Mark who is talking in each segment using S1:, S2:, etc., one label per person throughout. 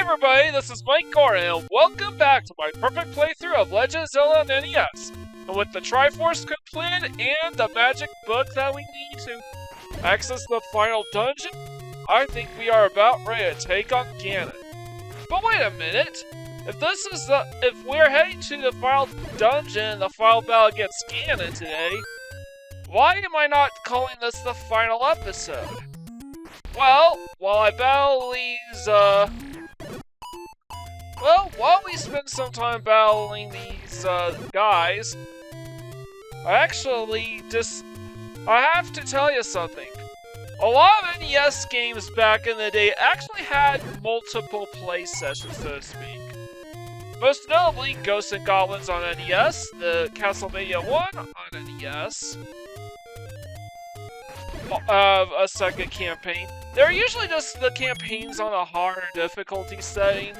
S1: everybody, this is Mike Gordon, and welcome back to my perfect playthrough of Legend of Zelda on NES. And with the Triforce completed and the magic book that we need to access the final dungeon, I think we are about ready to take on Ganon. But wait a minute, if we're heading to the final dungeon, the final battle against Ganon today, why am I not calling this the final episode? Well, while I battle these, while we spend some time battling these, guys, I have to tell you something. A lot of NES games back in the day actually had multiple play sessions, so to speak. Most notably, Ghosts and Goblins on NES, the Castlevania 1 on NES, a second campaign. They're usually just the campaigns on a harder difficulty setting,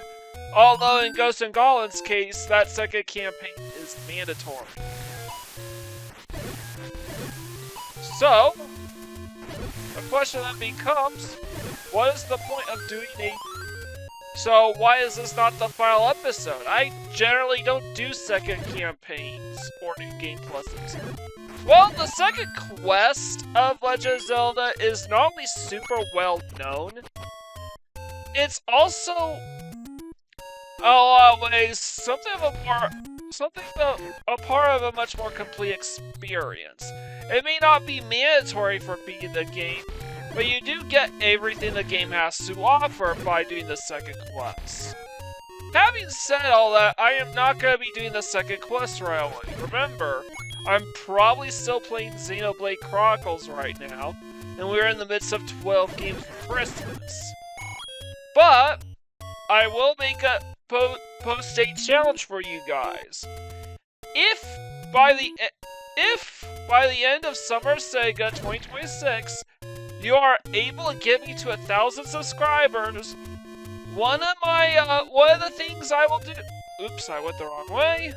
S1: although in Ghosts and Goblins' case, that second campaign is mandatory. So, the question then becomes, what is the point of doing So why is this not the final episode? I generally don't do second campaigns or new game pluses. Well, the second quest of Legend of Zelda is not only super well known, it's also, in a lot of ways, a part of a much more complete experience. It may not be mandatory for beating the game, but you do get everything the game has to offer by doing the second quest. Having said all that, I am not going to be doing the second quest right away. Remember, I'm probably still playing Xenoblade Chronicles right now, and we're in the midst of 12 games for Christmas. But I will make a post-date challenge for you guys. If by the end of Summer Sega 2026, you are able to get me to 1,000 subscribers, one of the things I will do. Oops, I went the wrong way.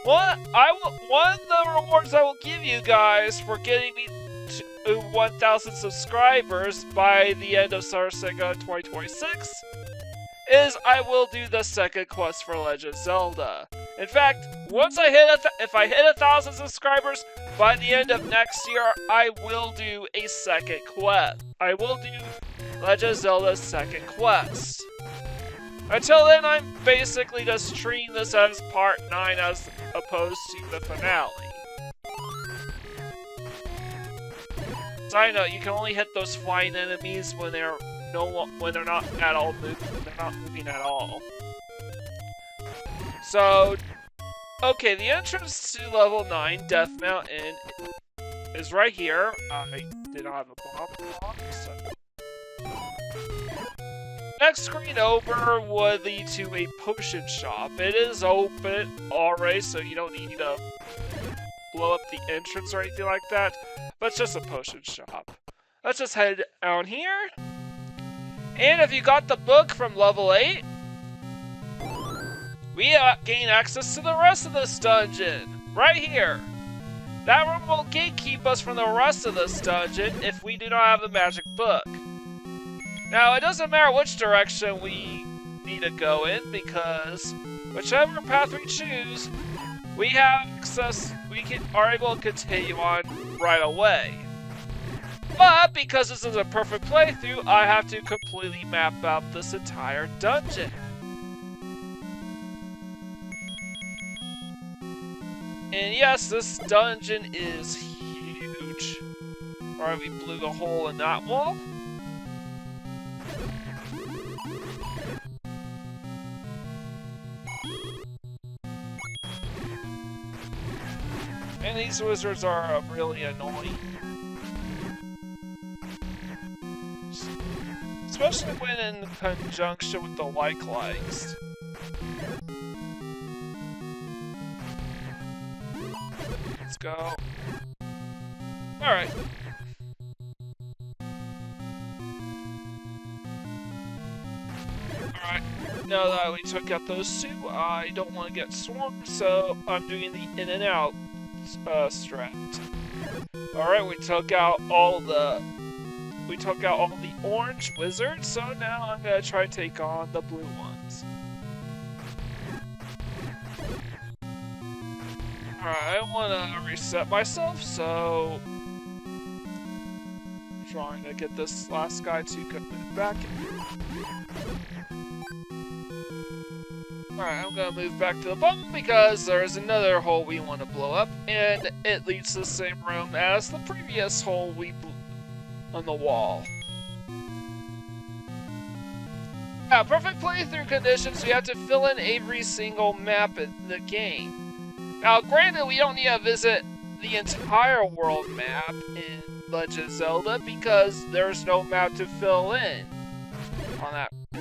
S1: One of the rewards I will give you guys for getting me to 1,000 subscribers by the end of Summer Sega 2026 is I will do the second quest for Legend of Zelda. In fact, if I hit 1,000 subscribers by the end of next year, I will do a second quest. I will do Legend of Zelda's second quest. Until then, I'm basically just treating this as part 9 as opposed to the finale. Side note, you can only hit those flying enemies when they're not at all moving at all. So, okay, the entrance to level 9 Death Mountain is right here. I did not have a bomb, so. Next screen over would lead to a potion shop. It is open already, so you don't need to blow up the entrance or anything like that. But it's just a potion shop. Let's just head down here. And if you got the book from level 8, we gain access to the rest of this dungeon. Right here. That room will gatekeep us from the rest of this dungeon if we do not have the magic book. Now, it doesn't matter which direction we need to go in, because whichever path we choose, we have access, are able to continue on right away. But because this is a perfect playthrough, I have to completely map out this entire dungeon. And yes, this dungeon is huge. Alright, we blew a hole in that wall. And these wizards are really annoying. Especially when in conjunction with the like-likes. Let's go. Alright. Alright. Now that we took out those two, I don't want to get swarmed, so I'm doing the in and out strat. Alright, we took out all the we took out all the orange wizards, so now I'm gonna try to take on the blue ones. Alright, I wanna reset myself, so I'm trying to get this last guy to move back. Alright, I'm gonna move back to the bottom because there's another hole we want to blow up, and it leads to the same room as the previous hole we blew on the wall. Yeah, perfect playthrough conditions, we have to fill in every single map in the game. Now, granted, we don't need to visit the entire world map in Legend of Zelda because there's no map to fill in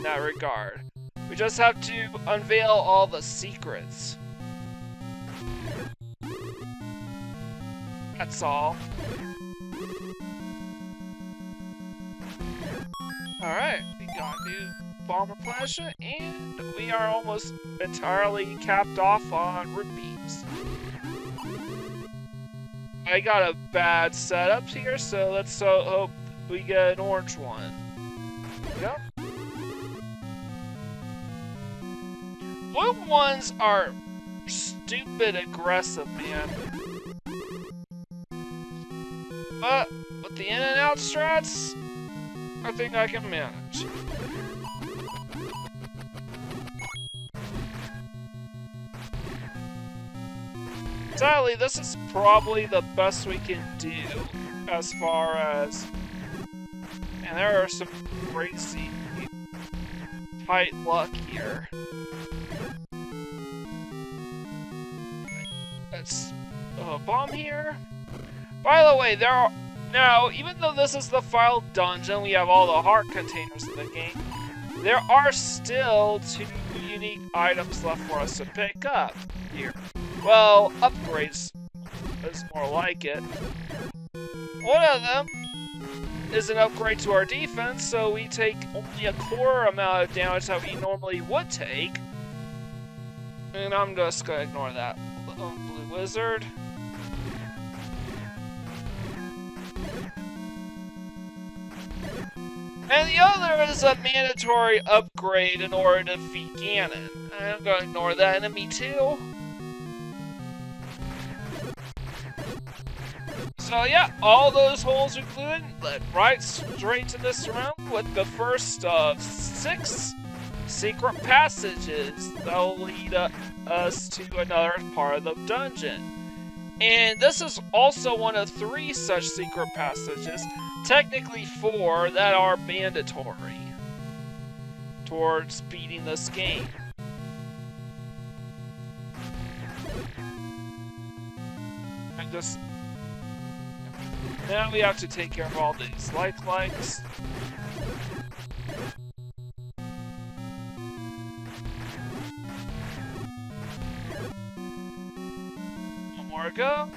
S1: that regard. We just have to unveil all the secrets. That's all. Alright, we got a new bomb replenisher, and we are almost entirely capped off on rupees. I got a bad setup here, so let's hope we get an orange one. There we go. Blue ones are stupid aggressive, man. But with the in and out strats, I think I can manage. Sadly, this is probably the best we can do as far as... And there are some crazy tight luck here. Let's bomb here. By the way, there are... Now, even though this is the final dungeon, we have all the heart containers in the game, there are still 2 unique items left for us to pick up here. Well, upgrades is more like it. One of them is an upgrade to our defense, so we take only a quarter amount of damage that we normally would take. And I'm just gonna ignore that. Blue wizard. And the other is a mandatory upgrade in order to defeat Ganon. I'm gonna ignore that enemy too. So yeah, all those holes we blew in led right straight to this room with the first of 6 secret passages that will lead us to another part of the dungeon. And this is also one of 3 such secret passages, technically 4, that are mandatory towards beating this game. And just... Now we have to take care of all these lifelines. One more to go.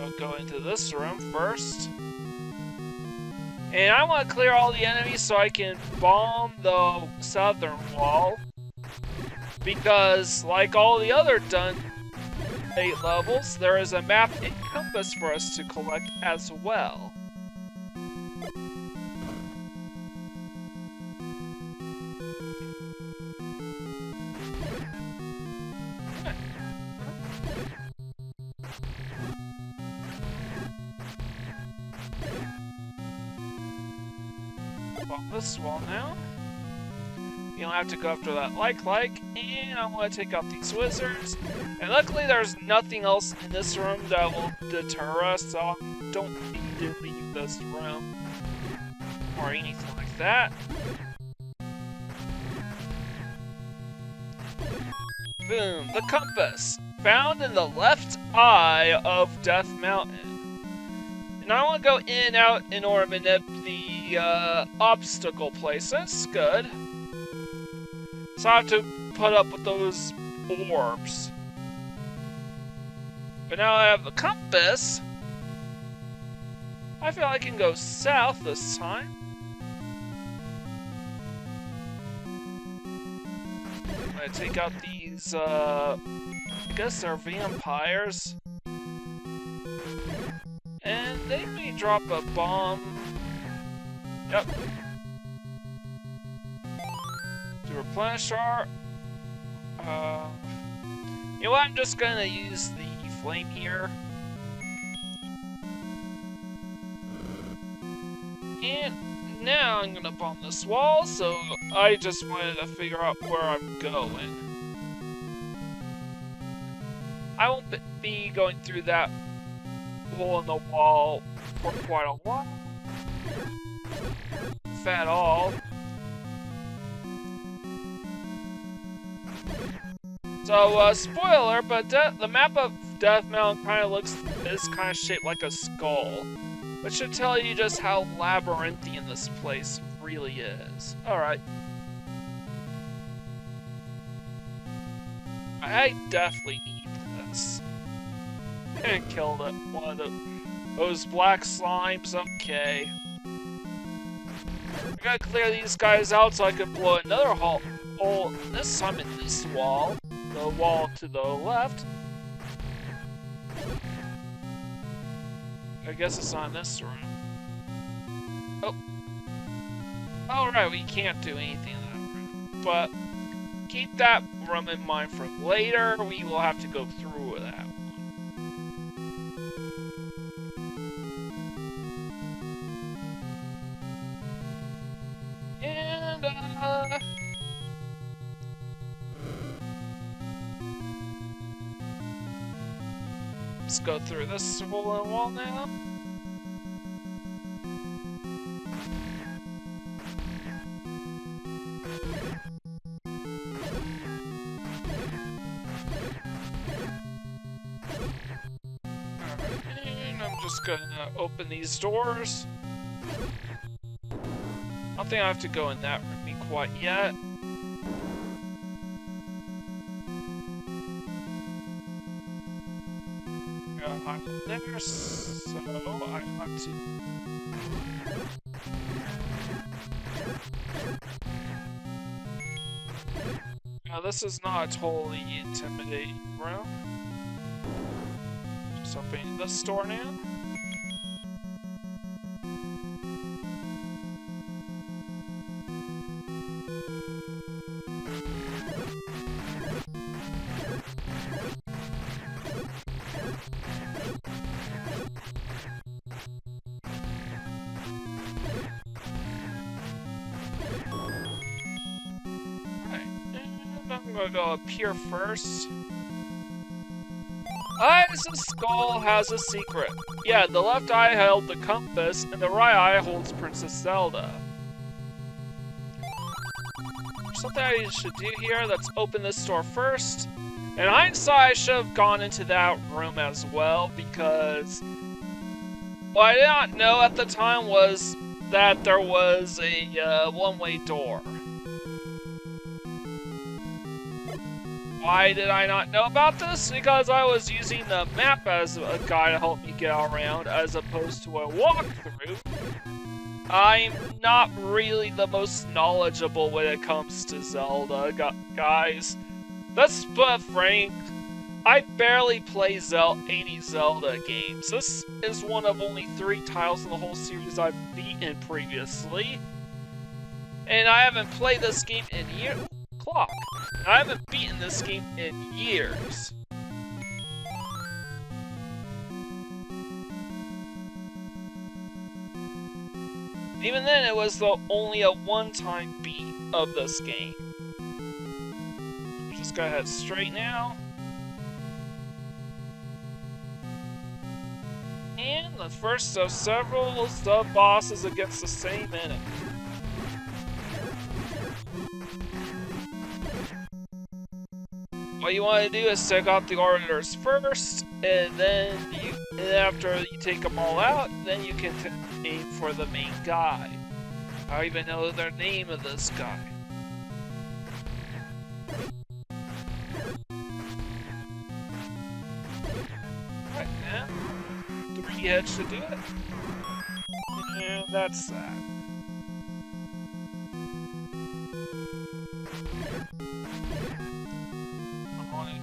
S1: I'll go into this room first. And I want to clear all the enemies so I can bomb the southern wall. Because, like all the other 8 levels, there is a map and compass for us to collect as well. On this wall now. You don't have to go after that like, and I want to take out these wizards. And luckily there's nothing else in this room that will deter us, so I don't need to leave this room. Or anything like that. Boom, the compass. Found in the left eye of Death Mountain. And I want to go in and out in order to manipulate the obstacle places. Good. So I have to put up with those orbs. But now I have the compass. I feel I can go south this time. I'm gonna take out these, I guess they're vampires. they may drop a bomb. Yep. To replenish our... you know what, I'm just gonna use the flame here. And now I'm gonna bomb this wall, so I just wanted to figure out where I'm going. I won't be going through that hole in the wall for quite a while, if at all. So, spoiler, but the map of Death Mountain is kind of shaped like a skull, which should tell you just how labyrinthian this place really is. Alright. I definitely need this. And killed it. One of those black slimes, okay. I gotta clear these guys out so I can blow another hole, this time in this wall. The wall to the left. I guess it's on this room. Oh. Alright, we can't do anything in that room. But keep that room in mind for later. We will have to go through that one. And, let's go through this hole in the wall now. And I'm just gonna open these doors. I don't think I have to go in that room quite yet. I'm there, so I want to... Now this is not a totally intimidating room. Just opening this door now. I'm gonna go up here first. Eyes of Skull has a secret. Yeah, the left eye held the compass, and the right eye holds Princess Zelda. There's something I should do here. Let's open this door first. And hindsight, I should have gone into that room as well, because what I did not know at the time was that there was a one-way door. Why did I not know about this? Because I was using the map as a guide to help me get around, as opposed to a walkthrough. I'm not really the most knowledgeable when it comes to Zelda, guys. Let's be frank, I barely play any Zelda games. This is one of only 3 titles in the whole series I've beaten previously. And I haven't played this game in years. Clock. I haven't beaten this game in years. Even then, it was only a one-time beat of this game. Just gotta head straight now. And the first of several sub-bosses against the same enemy. What you want to do is take out the orators first, and then after you take them all out, then you can aim for the main guy. I don't even know the name of this guy. Right now, 3 heads to do it. And that's that.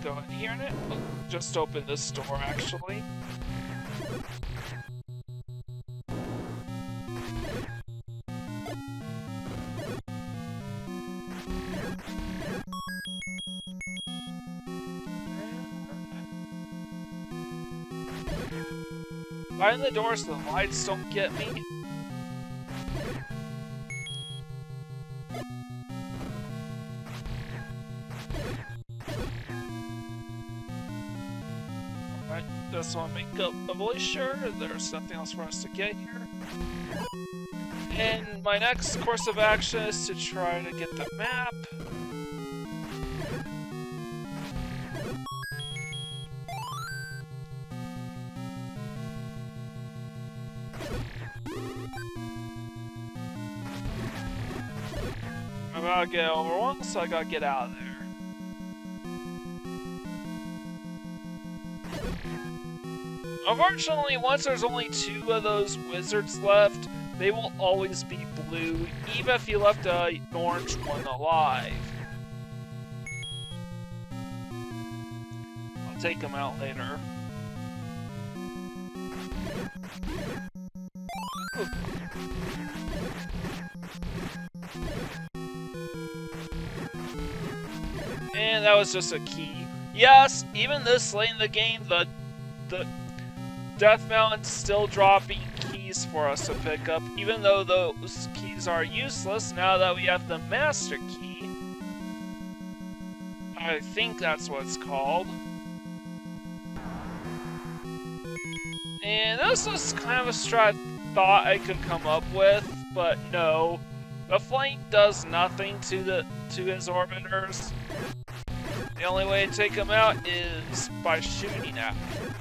S1: Go in here now. Oh, just open this door actually. behind the door so the lights don't get me. Alright, just want to make doubly sure there's nothing else for us to get here. And my next course of action is to try to get the map. I'm about to get over one, so I gotta get out of there. Unfortunately, once there's only 2 of those wizards left, they will always be blue, even if you left an orange one alive. I'll take them out later. Ooh. And that was just a key. Yes, even this late in the game, the Death Mountain's still dropping keys for us to pick up, even though those keys are useless now that we have the Master Key. I think that's what it's called. And this was kind of a strat I thought I could come up with, but no. The flame does nothing to his orbiters. The only way to take him out is by shooting at him.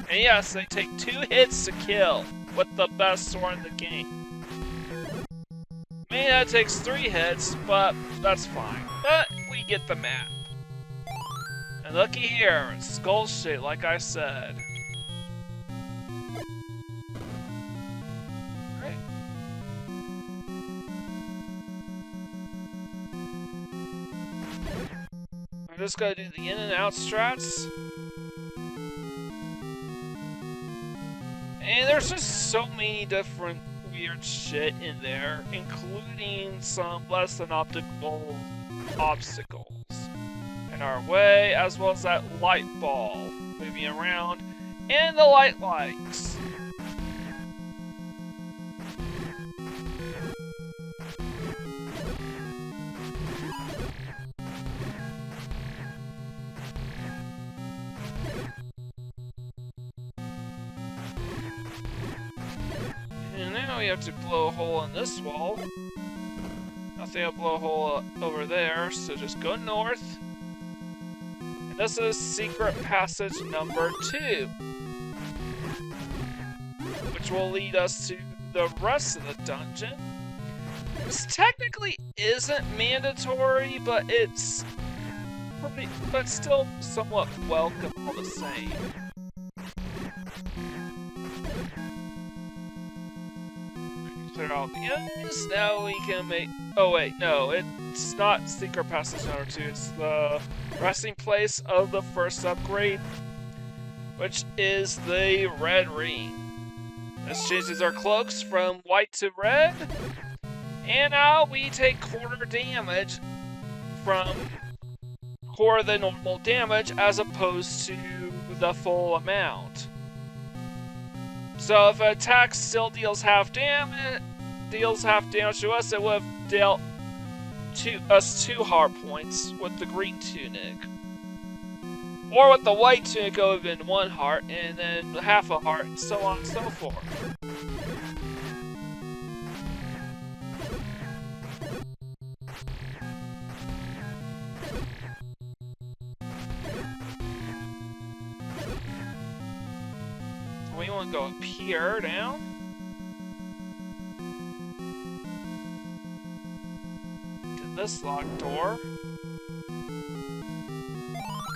S1: And yes, they take 2 hits to kill with the best sword in the game. I mean, that takes 3 hits, but that's fine. But we get the map. And looky here, it's skull shaped like I said. Right. I'm just gonna do the in and out strats. And there's just so many different weird shit in there, including some less than optical obstacles in our way, as well as that light ball moving around, and the light lights. And now we have to blow a hole in this wall. I think I'll blow a hole over there, so just go north. And this is secret passage number 2, which will lead us to the rest of the dungeon. This technically isn't mandatory, but it's still somewhat welcome all the same. Clear all the enemies. Now we can make. Oh wait, no, it's not secret passage number 2. It's the resting place of the first upgrade, which is the red ring. This changes our cloaks from white to red, and now we take quarter damage from quarter the normal damage as opposed to the full amount. So if an attack still deals half damage to us, it would have dealt us 2 heart points with the green tunic. Or with the white tunic, it would have been 1 heart, and then half a heart, and so on and so forth. We want to go up here, down. To this locked door.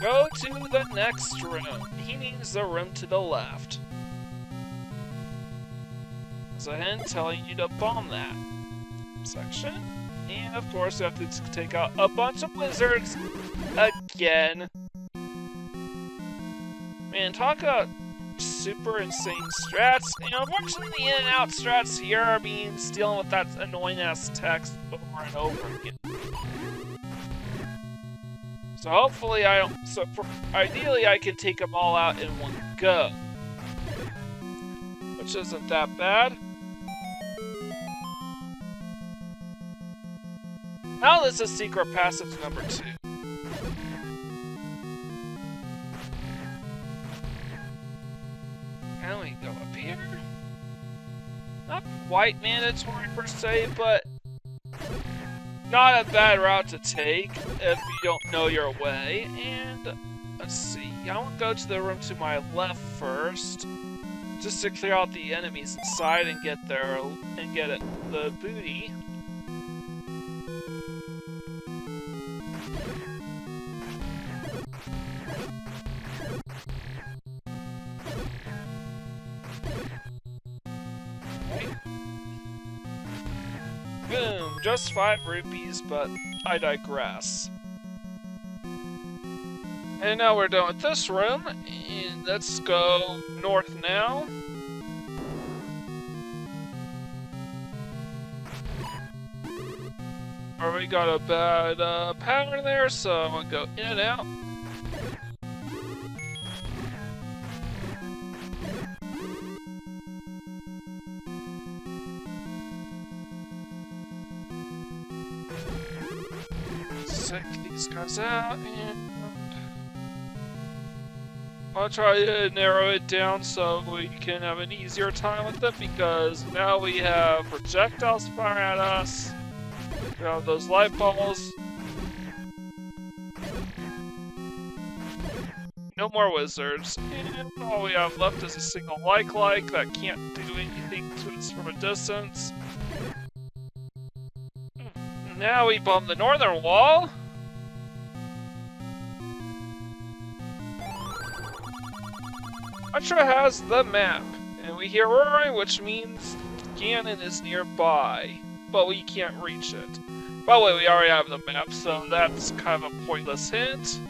S1: Go to the next room. He means the room to the left. There's a hint telling you to bomb that section. And of course, you have to take out a bunch of wizards again. Man, talk about super insane strats. And unfortunately, the in and out strats here means dealing with that annoying ass text over and over again. So hopefully I don't. So ideally I can take them all out in one go, which isn't that bad. Now this is secret passage number 2. Can we go up here? Not quite mandatory per se, but not a bad route to take if you don't know your way. And let's see, I want to go to the room to my left first, just to clear out the enemies inside and get there and get the booty. Boom, just 5 rupees, but I digress. And now we're done with this room, and let's go north now. Already got a bad pattern there, so I'm gonna go in and out. Check these guys out, and I'll try to narrow it down so we can have an easier time with it, because now we have projectiles firing at us. We have those light balls. No more wizards. And all we have left is a single like that can't do anything to us from a distance. Now we bomb the northern wall. Ultra has the map, and we hear roaring, which means Ganon is nearby, but we can't reach it. By the way, we already have the map, so that's kind of a pointless hint.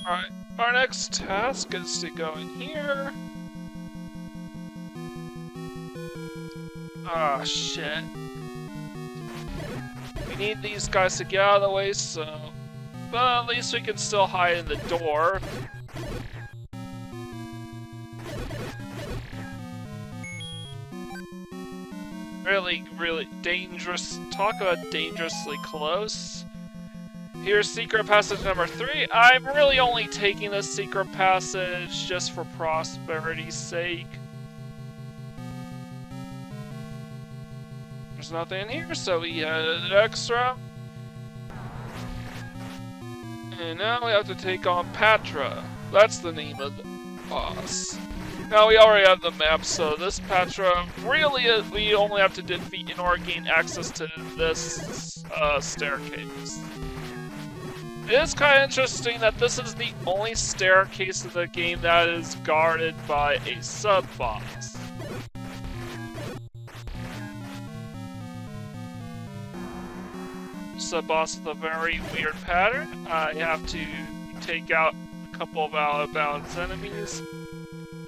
S1: Alright, our next task is to go in here. Ah, shit. We need these guys to get out of the way, so... But at least we can still hide in the door. Really, really dangerous. Talk about dangerously close. Here's secret passage number 3. I'm really only taking this secret passage just for prosperity's sake. There's nothing in here, so we added extra. And now we have to take on Patra. That's the name of the boss. Now we already have the map, so this Patra really we only have to defeat in order to gain access to this staircase. It is kind of interesting that this is the only staircase in the game that is guarded by a sub-boss. Sub-boss with a very weird pattern. I have to take out a couple of out-of-bounds enemies.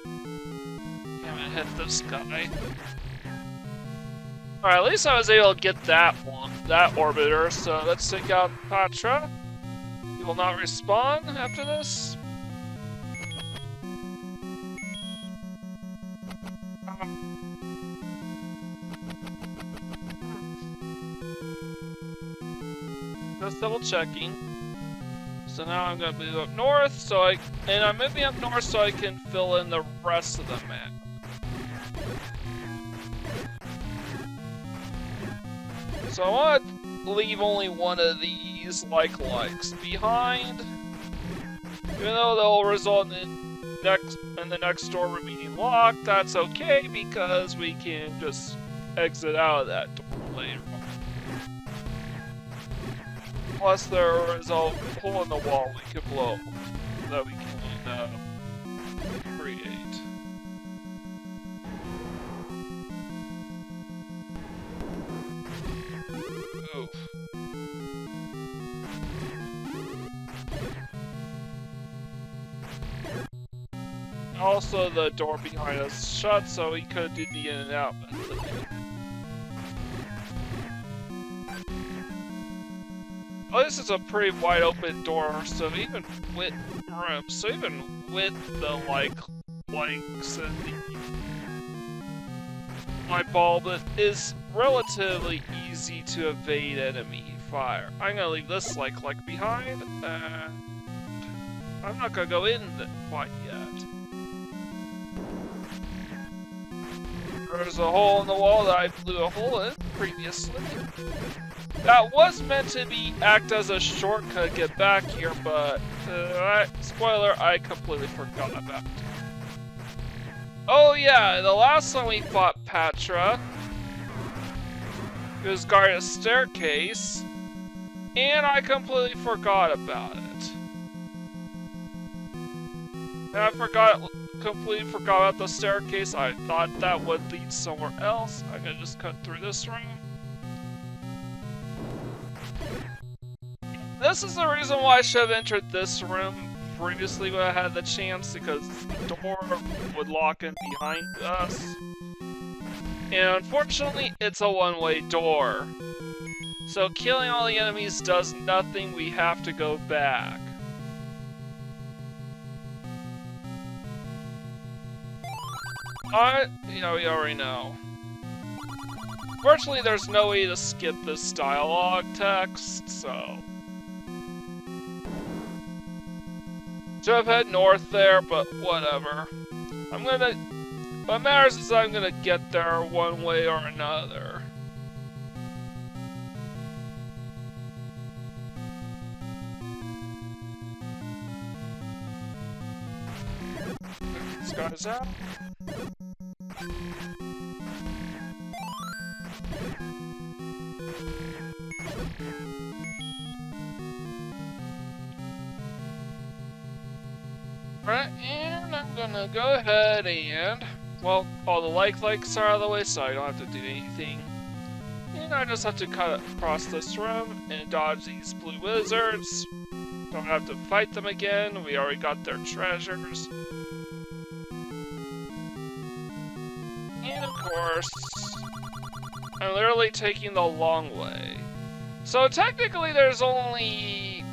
S1: I'm gonna hit this guy. Alright, at least I was able to get that one, that orbiter, so let's take out Patra. He will not respawn after this. Just double checking. So now I'm gonna move up north, and I'm moving up north so I can fill in the rest of the map. So I want to leave only one of these likes behind, even though they'll result in the next door remaining locked. That's okay because we can just exit out of that door later on. Plus, there is a hole in the wall we can blow that we can create. Oof. Also, the door behind us shut, so he could do the in and out method. Oh, this is a pretty wide open door, so even with room, so even with the lights and the light bulb, it is relatively easy to evade enemy fire. I'm gonna leave this like behind, and I'm not gonna go in quite yet. There's a hole in the wall that I blew a hole in previously. That was meant to act as a shortcut to get back here, but spoiler, I completely forgot about it. Oh yeah, the last time we fought Patra, he was guarding a staircase, and I completely forgot about it. And I completely forgot about the staircase. I thought that would lead somewhere else. I'm gonna just cut through this room. This is the reason why I should have entered this room previously when I had the chance, because the door would lock in behind us. And unfortunately, it's a one-way door. So killing all the enemies does nothing, we have to go back. We already know. Fortunately, there's no way to skip this dialogue text, so... Should have head north there, but whatever. What matters is I'm gonna get there one way or another. These guys out. Right, and I'm gonna go ahead and, well, all the likes are out of the way, so I don't have to do anything. And I just have to cut across this room and dodge these blue wizards. Don't have to fight them again, we already got their treasures. And of course, I'm literally taking the long way. So technically there's only...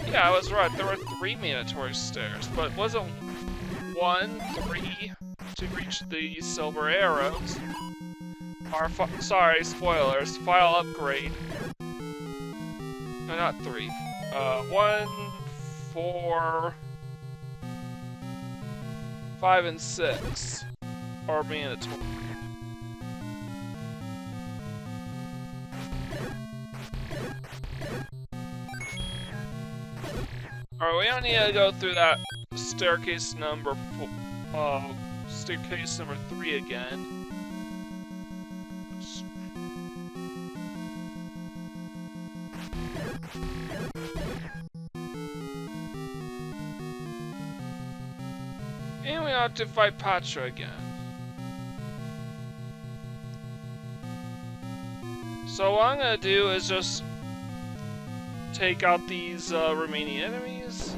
S1: Yeah, I was right. There were 3 mandatory stairs, but it wasn't 1, 3 to reach the silver arrows. Or, sorry, spoilers. Final upgrade. No, not 3. 1, 4, 5, and 6 are mandatory. Alright, we don't need to go through that staircase number 3 again. And we have to fight Patra again. So what I'm gonna do is just take out these remaining enemies.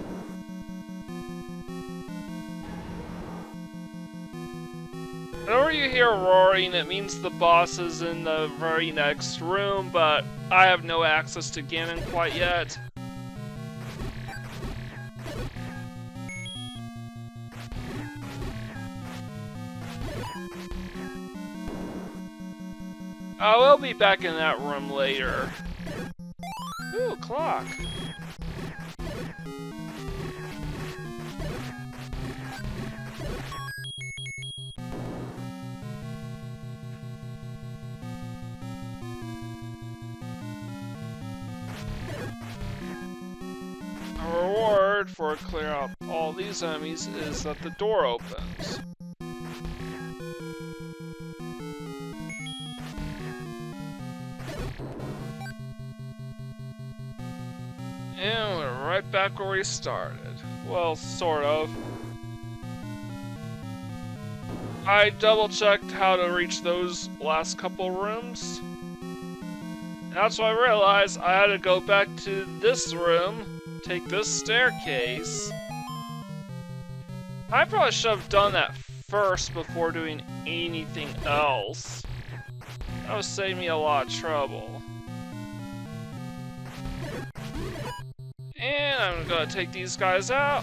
S1: Whenever you hear roaring, it means the boss is in the very next room, but I have no access to Ganon quite yet. I will be back in that room later. Ooh, clock. A reward for clearing out all these enemies is that the door opens. And we're right back where we started. Well, sort of. I double-checked how to reach those last couple rooms. And that's when I realized I had to go back to this room, take this staircase, I probably should have done that first before doing anything else. That would save me a lot of trouble. And I'm gonna take these guys out.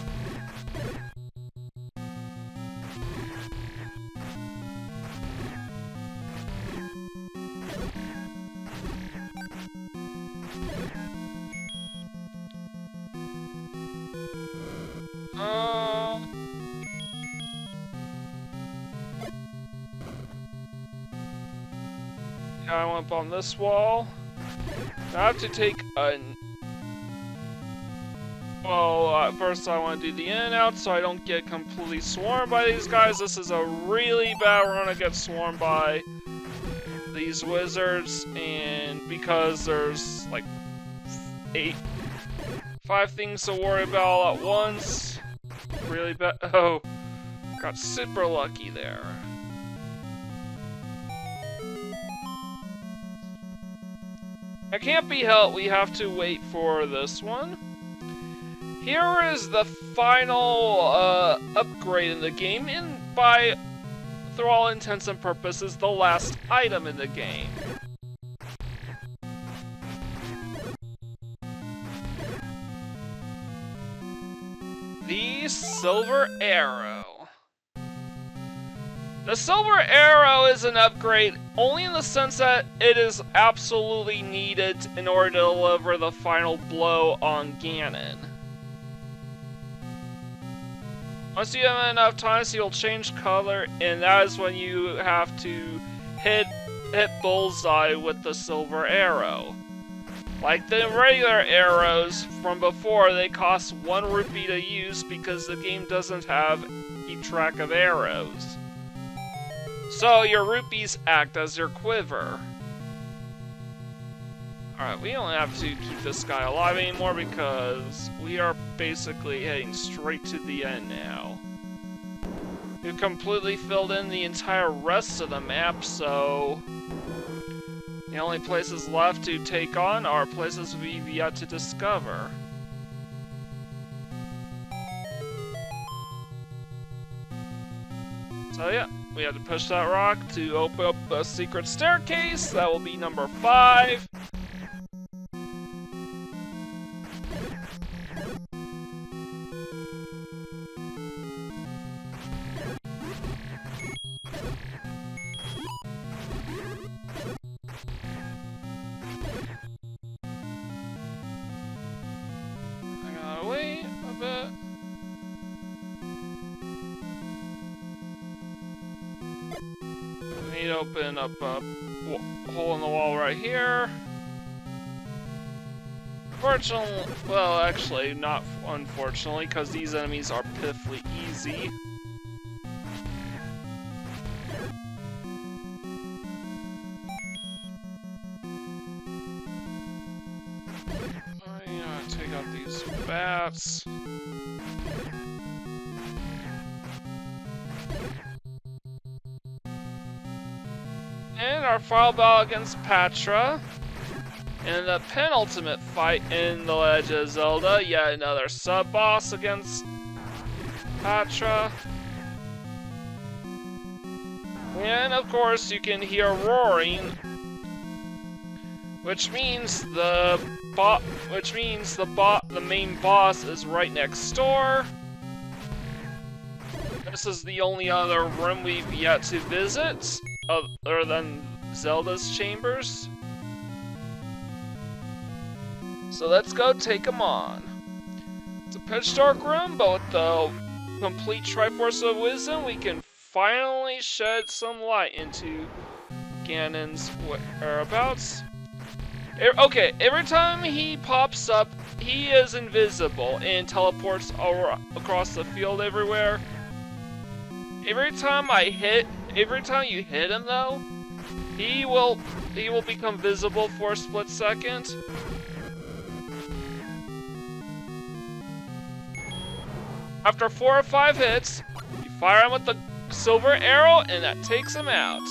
S1: I went up on this wall. I have to take a... Well, first I want to do the in and out so I don't get completely swarmed by these guys. This is a really bad run to get swarmed by these wizards, and because there's like 5 things to worry about all at once. Really bad. Oh, got super lucky there. It can't be helped, we have to wait for this one. Here is the final upgrade in the game, and through all intents and purposes, the last item in the game. The Silver Arrow. The Silver Arrow is an upgrade only in the sense that it is absolutely needed in order to deliver the final blow on Ganon. Once you have enough time, so you'll change color, and that is when you have to hit bullseye with the Silver Arrow. Like the regular arrows from before, they cost 1 rupee to use because the game doesn't have keep track of arrows. So your rupees act as your quiver. Alright, we don't have to keep this guy alive anymore because we are basically heading straight to the end now. We've completely filled in the entire rest of the map, so the only places left to take on are places we've yet to discover. So yeah, we had to push that rock to open up a secret staircase. That will be number 5. I gotta wait a bit. We need to open up a hole in the wall right here. Fortunately, well, actually, not unfortunately, because these enemies are pitifully easy. I'm gonna take out these bats. And our final battle against Patra. And the penultimate fight in The Legend of Zelda, yet another sub-boss against Patra. And of course you can hear roaring, which means the main boss is right next door. This is the only other room we've yet to visit, other than Zelda's chambers. So let's go take them on. It's a pitch dark room, but with the complete Triforce of Wisdom, we can finally shed some light into Ganon's whereabouts. Okay, every time he pops up, he is invisible and teleports across the field everywhere. Every time you hit him though, he will become visible for a split second. After 4 or 5 hits, you fire him with the Silver Arrow, and that takes him out.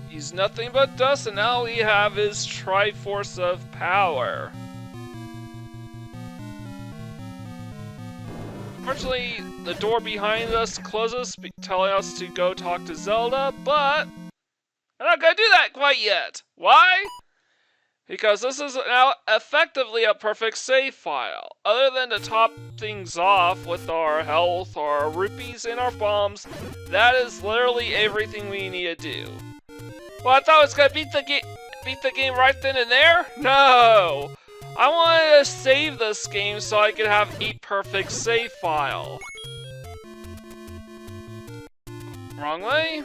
S1: He's nothing but dust, and now we have his Triforce of Power. Unfortunately, the door behind us closes, telling us to go talk to Zelda, but I'm not gonna do that quite yet. Why? Because this is now effectively a perfect save file. Other than to top things off with our health, our rupees, and our bombs, that is literally everything we need to do. Well, I thought I was gonna beat the game right then and there? No! I wanted to save this game so I could have a perfect save file. Wrong way?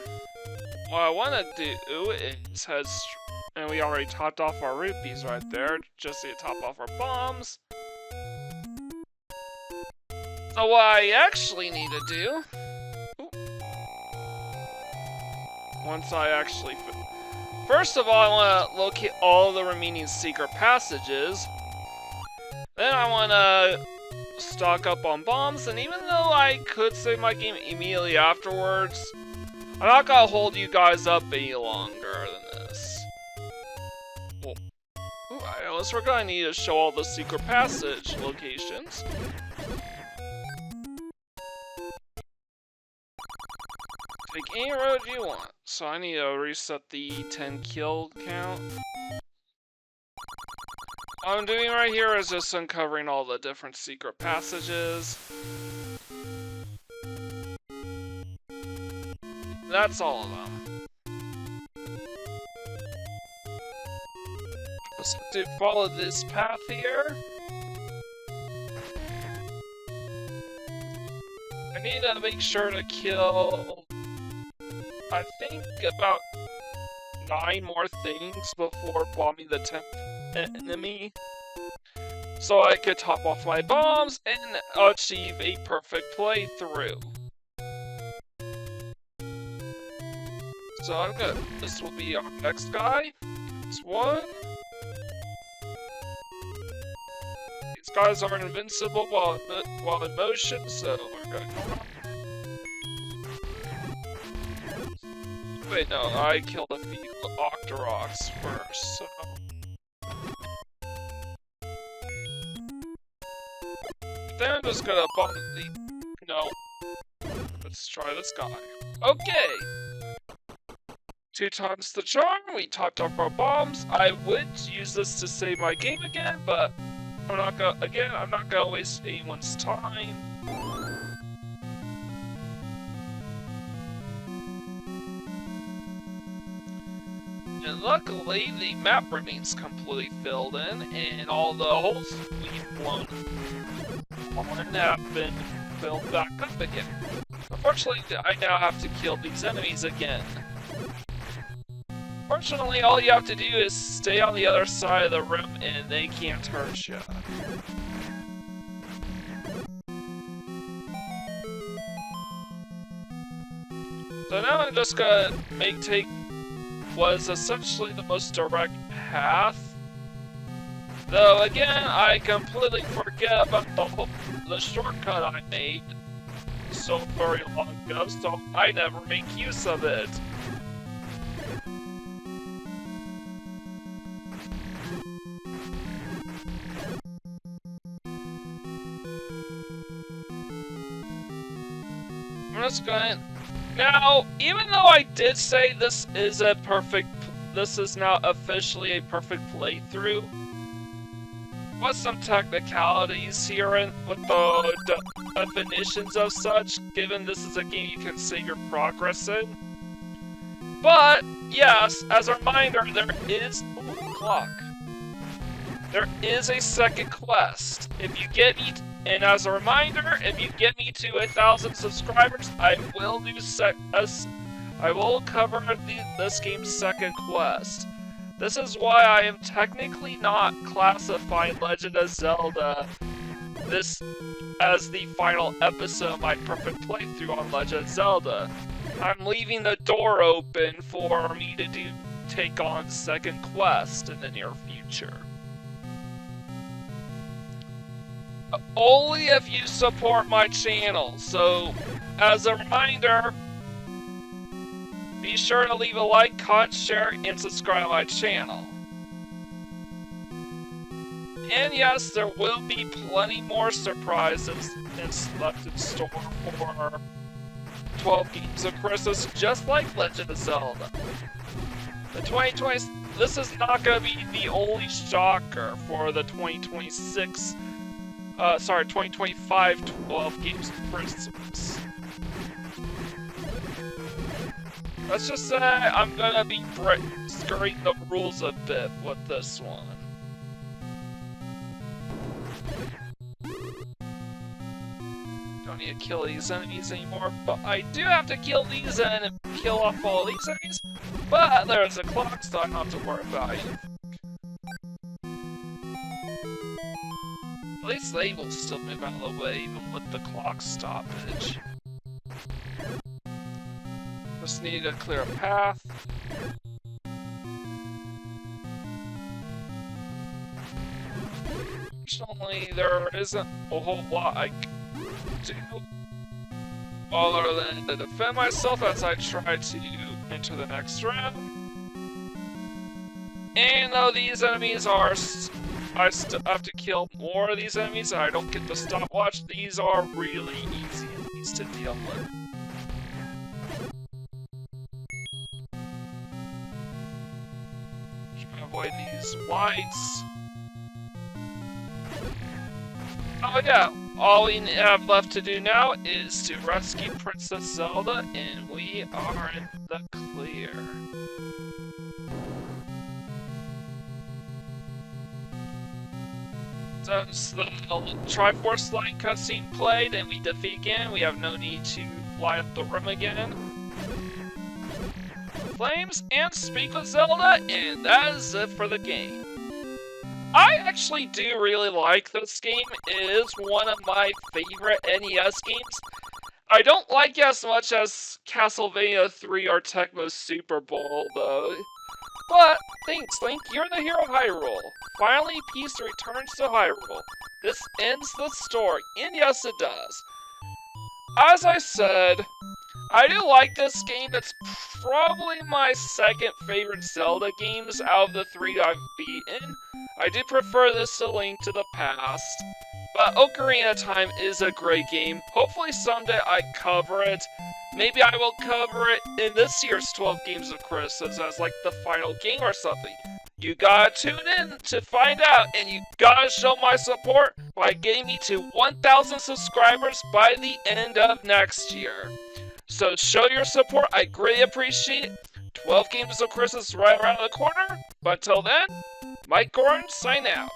S1: What I want to do is and we already topped off our rupees right there, just to top off our bombs. So what I actually need to do, once I actually, first of all, I want to locate all the remaining secret passages. Then I want to stock up on bombs, and even though I could save my game immediately afterwards, I'm not gonna hold you guys up any longer than this. Unless we're gonna need to show all the secret passage locations. Take any road you want. So I need to reset the 10 kill count. What I'm doing right here is just uncovering all the different secret passages. That's all of them. Just have to follow this path here. I need to make sure to kill, I think, about 9 more things before bombing the 10th enemy, so I could top off my bombs and achieve a perfect playthrough. So I'm good. This will be our next guy. It's one. These guys are invincible while in motion, so we're gonna go on. Wait, no, I killed a few Octoroks first, so. Then I'm just gonna bump the. No. Let's try this guy. Okay! 2 times the charm, we topped up our bombs. I would use this to save my game again, but I'm not gonna waste anyone's time. And luckily, the map remains completely filled in, and all the holes we've blown have been filled back up again. Unfortunately, I now have to kill these enemies again. Fortunately, all you have to do is stay on the other side of the room and they can't hurt you. So now I'm just gonna take what is essentially the most direct path. Though again, I completely forget about the shortcut I made so very long ago, so I never make use of it. I'm just going. Now, even though I did say this is now officially a perfect playthrough, with some technicalities here with the definitions of such, given this is a game you can save your progress in. But, yes, as a reminder, there is a second quest. If you get me, and as a reminder, if you get me to 1,000 subscribers, I will cover this game's second quest. This is why I am technically not classifying Legend of Zelda as the final episode of my perfect playthrough on Legend of Zelda. I'm leaving the door open for me to take on second quest in the near future. Only if you support my channel, so as a reminder, be sure to leave a like, comment, share, and subscribe to my channel. And yes, there will be plenty more surprises left in store for 12 Games of Christmas, just like Legend of Zelda. The 2020, this is not going to be the only shocker for the 2025 12 Games of Christmas. Let's just say I'm going to be skirting the rules a bit with this one. Don't need to kill these enemies anymore, but I do have to kill these and kill off all these enemies. But there's a clock, so I don't have to worry about it. At least they will still move out of the way, even with the clock stoppage. Just need to clear a path. Unfortunately, there isn't a whole lot I can do other than to defend myself as I try to enter the next round. And though these enemies are, I still have to kill more of these enemies, and I don't get the stopwatch. These are really easy enemies to deal with. Try to avoid these whites. Oh yeah, all we have left to do now is to rescue Princess Zelda, and we are in the clear. Since the Triforce line cutscene played and we defeat again, we have no need to fly up the room again. Flames and speak with Zelda, and that is it for the game. I actually do really like this game. It is one of my favorite NES games. I don't like it as much as Castlevania 3 or Tecmo Super Bowl, though. But, thanks, Link, you're the hero of Hyrule. Finally, peace returns to Hyrule. This ends the story, and yes, it does. As I said, I do like this game. It's probably my second favorite Zelda games out of the 3 I've beaten. I do prefer this to Link to the Past, but Ocarina of Time is a great game. Hopefully someday I cover it. Maybe I will cover it in this year's 12 Games of Christmas as like the final game or something. You gotta tune in to find out, and you gotta show my support by getting me to 1,000 subscribers by the end of next year. So show your support, I greatly appreciate it. 12 Games of Christmas right around the corner, but until then, Mike Gordon, sign out.